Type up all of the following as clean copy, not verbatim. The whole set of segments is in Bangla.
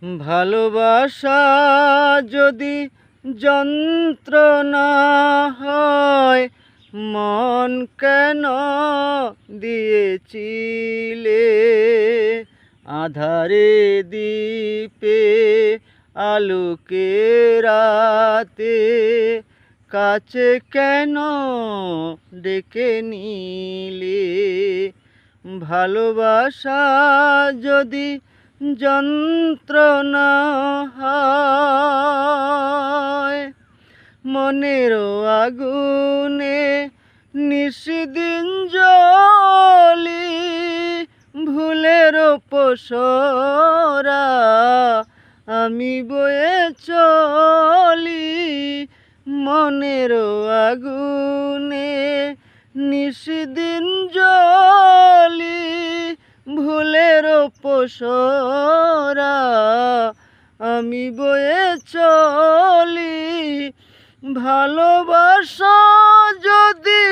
ভালোবাসা যদি যন্ত্রণা হয়, মন কেন দিয়েছিলে আঁধারে দ্বীপে আলোকে রাতে, কাছে কেন ডেকে নিলে? ভালোবাসা যদি যন্ত্রণা হয়, মনেরও আগুনে নিশিদিন জ্বলি, ভুলেরও পসরা আমি বয়ে চলি। মনেরও আগুনে নিশিদিন জ্বলি, ভুলেরও পসরা আমি বয়ে চলি। ভালোবাসা যদি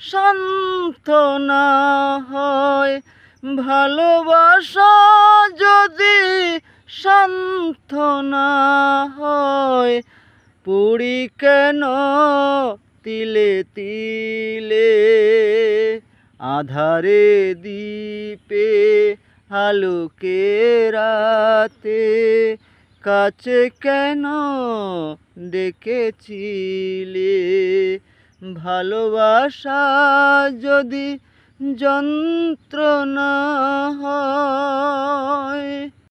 সান্ত্বনা হয়, ভালোবাসা যদি সান্ত্বনা হয়, পুরি কেন তিলে তিলে আঁধারে দ্বীপে আলোকে রাতে, কাছে কেন ডেকেছিলে? ভালোবাসা যদি যন্ত্রণা হয়।